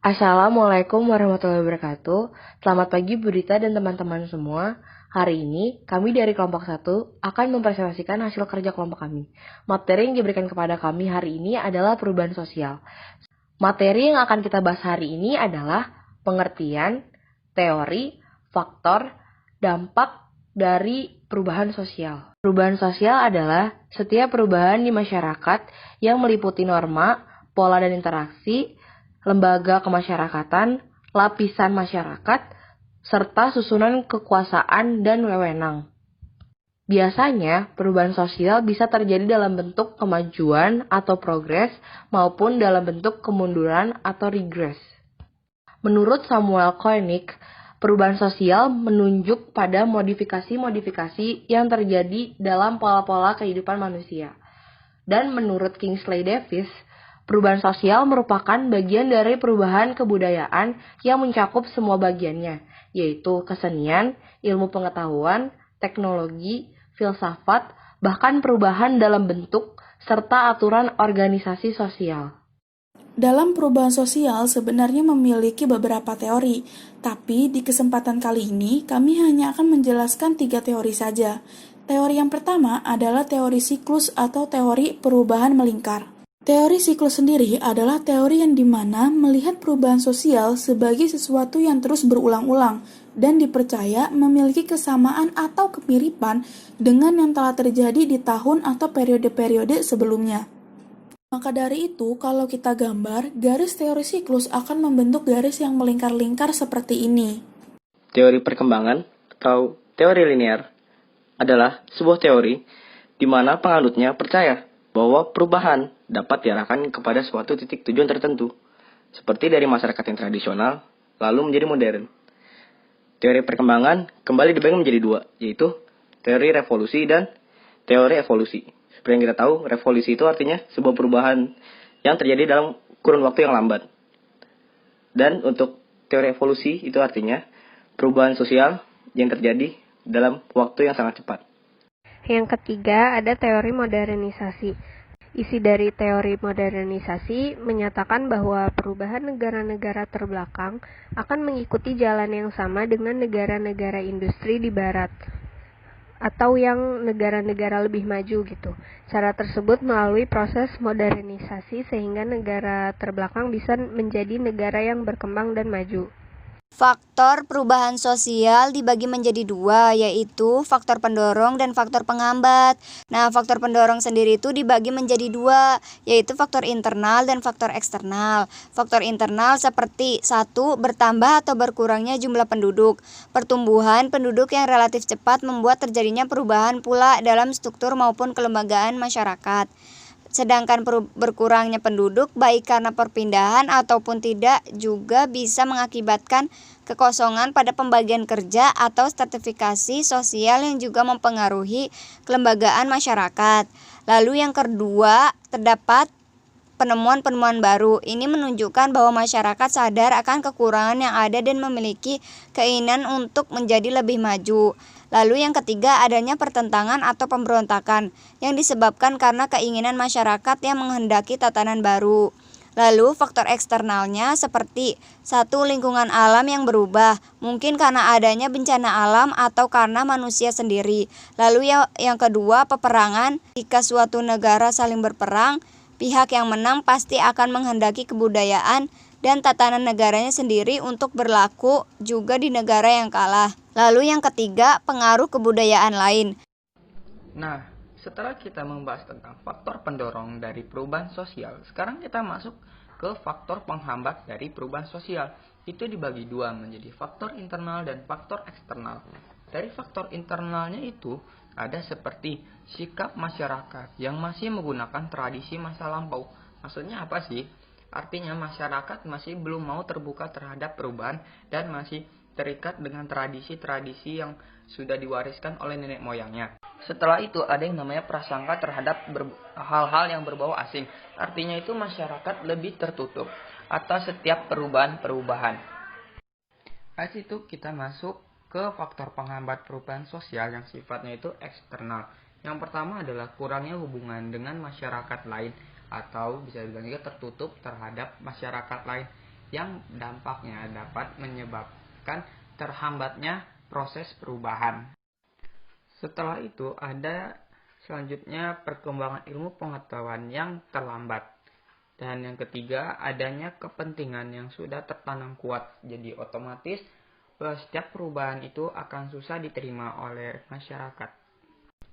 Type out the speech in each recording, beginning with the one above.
Assalamualaikum warahmatullahi wabarakatuh. Selamat pagi Bu Rita dan teman-teman semua. Hari ini kami dari kelompok 1 akan mempresentasikan hasil kerja kelompok kami. Materi yang diberikan kepada kami hari ini adalah perubahan sosial. Materi yang akan kita bahas hari ini adalah pengertian, teori, faktor, dampak dari perubahan sosial. Perubahan sosial adalah setiap perubahan di masyarakat yang meliputi norma, pola dan interaksi, lembaga kemasyarakatan, lapisan masyarakat, serta susunan kekuasaan dan wewenang. Biasanya, perubahan sosial bisa terjadi dalam bentuk kemajuan atau progres maupun dalam bentuk kemunduran atau regres. Menurut Samuel Koenig, perubahan sosial menunjuk pada modifikasi-modifikasi yang terjadi dalam pola-pola kehidupan manusia. Dan menurut Kingsley Davis, perubahan sosial merupakan bagian dari perubahan kebudayaan yang mencakup semua bagiannya, yaitu kesenian, ilmu pengetahuan, teknologi, filsafat, bahkan perubahan dalam bentuk, serta aturan organisasi sosial. Dalam perubahan sosial sebenarnya memiliki beberapa teori, tapi di kesempatan kali ini kami hanya akan menjelaskan 3 teori saja. Teori yang pertama adalah teori siklus atau teori perubahan melingkar. Teori siklus sendiri adalah teori yang dimana melihat perubahan sosial sebagai sesuatu yang terus berulang-ulang dan dipercaya memiliki kesamaan atau kemiripan dengan yang telah terjadi di tahun atau periode-periode sebelumnya. Maka dari itu, kalau kita gambar, garis teori siklus akan membentuk garis yang melingkar-lingkar seperti ini. Teori perkembangan atau teori linear adalah sebuah teori di mana penganutnya percaya bahwa perubahan dapat diarahkan kepada suatu titik tujuan tertentu, seperti dari masyarakat yang tradisional, lalu menjadi modern. Teori perkembangan kembali dibagi menjadi 2, yaitu teori revolusi dan teori evolusi. Seperti yang kita tahu, revolusi itu artinya sebuah perubahan yang terjadi dalam kurun waktu yang lambat. Dan untuk teori evolusi itu artinya perubahan sosial yang terjadi dalam waktu yang sangat cepat. Yang ketiga, ada teori modernisasi. Isi dari teori modernisasi menyatakan bahwa perubahan negara-negara terbelakang akan mengikuti jalan yang sama dengan negara-negara industri di barat atau yang negara-negara lebih maju gitu. Cara tersebut melalui proses modernisasi sehingga negara terbelakang bisa menjadi negara yang berkembang dan maju. Faktor perubahan sosial dibagi menjadi 2, yaitu faktor pendorong dan faktor penghambat. Nah, faktor pendorong sendiri itu dibagi menjadi 2, yaitu faktor internal dan faktor eksternal. Faktor internal seperti 1. Bertambah atau berkurangnya jumlah penduduk. Pertumbuhan penduduk yang relatif cepat membuat terjadinya perubahan pula dalam struktur maupun kelembagaan masyarakat. Sedangkan berkurangnya penduduk, baik karena perpindahan ataupun tidak, juga bisa mengakibatkan kekosongan pada pembagian kerja atau stratifikasi sosial yang juga mempengaruhi kelembagaan masyarakat. Lalu yang kedua, terdapat penemuan-penemuan baru. Ini menunjukkan bahwa masyarakat sadar akan kekurangan yang ada dan memiliki keinginan untuk menjadi lebih maju. Lalu yang ketiga, adanya pertentangan atau pemberontakan yang disebabkan karena keinginan masyarakat yang menghendaki tatanan baru. Lalu faktor eksternalnya seperti 1. Lingkungan alam yang berubah, mungkin karena adanya bencana alam atau karena manusia sendiri. Lalu yang kedua, peperangan. Jika suatu negara saling berperang, pihak yang menang pasti akan menghendaki kebudayaan dan tatanan negaranya sendiri untuk berlaku juga di negara yang kalah. Lalu yang ketiga, pengaruh kebudayaan lain. Nah, setelah kita membahas tentang faktor pendorong dari perubahan sosial, sekarang kita masuk ke faktor penghambat dari perubahan sosial. Itu dibagi 2 menjadi faktor internal dan faktor eksternal. Dari faktor internalnya itu ada seperti sikap masyarakat yang masih menggunakan tradisi masa lampau. Maksudnya apa sih? Artinya masyarakat masih belum mau terbuka terhadap perubahan dan masih terikat dengan tradisi-tradisi yang sudah diwariskan oleh nenek moyangnya. Setelah itu ada yang namanya prasangka terhadap hal-hal yang berbau asing. Artinya itu masyarakat lebih tertutup atas setiap perubahan-perubahan. Dari situ kita masuk ke faktor penghambat perubahan sosial yang sifatnya itu eksternal. Yang pertama adalah kurangnya hubungan dengan masyarakat lain atau bisa dibilang juga tertutup terhadap masyarakat lain. yang dampaknya dapat menyebabkan terhambatnya proses perubahan. Setelah itu ada selanjutnya perkembangan ilmu pengetahuan yang terlambat. Dan yang ketiga, adanya kepentingan yang sudah tertanam kuat. Jadi otomatis setiap perubahan itu akan susah diterima oleh masyarakat.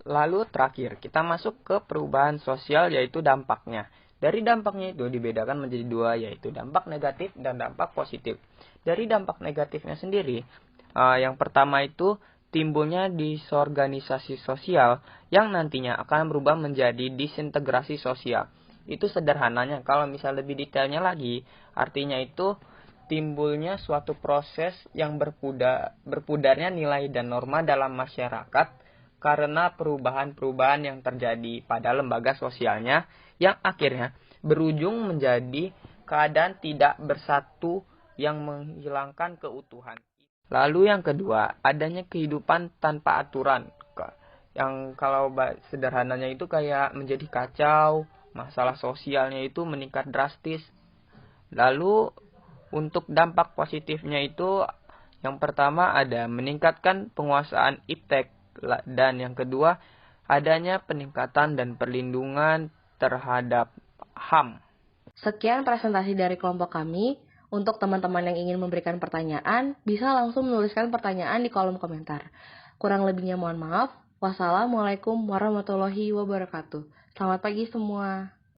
Lalu terakhir, kita masuk ke perubahan sosial yaitu dampaknya. Dari dampaknya itu dibedakan menjadi dua, yaitu dampak negatif dan dampak positif. Dari dampak negatifnya sendiri, yang pertama itu timbulnya disorganisasi sosial yang nantinya akan berubah menjadi disintegrasi sosial. Itu sederhananya. Kalau misal lebih detailnya lagi, artinya itu timbulnya suatu proses yang berpudarnya nilai dan norma dalam masyarakat karena perubahan-perubahan yang terjadi pada lembaga sosialnya yang akhirnya berujung menjadi keadaan tidak bersatu yang menghilangkan keutuhan. Lalu yang kedua, adanya kehidupan tanpa aturan. Yang kalau sederhananya itu kayak menjadi kacau, masalah sosialnya itu meningkat drastis. Lalu untuk dampak positifnya itu yang pertama ada meningkatkan penguasaan iptek dan yang kedua adanya peningkatan dan perlindungan terhadap HAM. Sekian presentasi dari kelompok kami. Untuk teman-teman yang ingin memberikan pertanyaan, bisa langsung menuliskan pertanyaan di kolom komentar. Kurang lebihnya mohon maaf. Wassalamualaikum warahmatullahi wabarakatuh. Selamat pagi semua.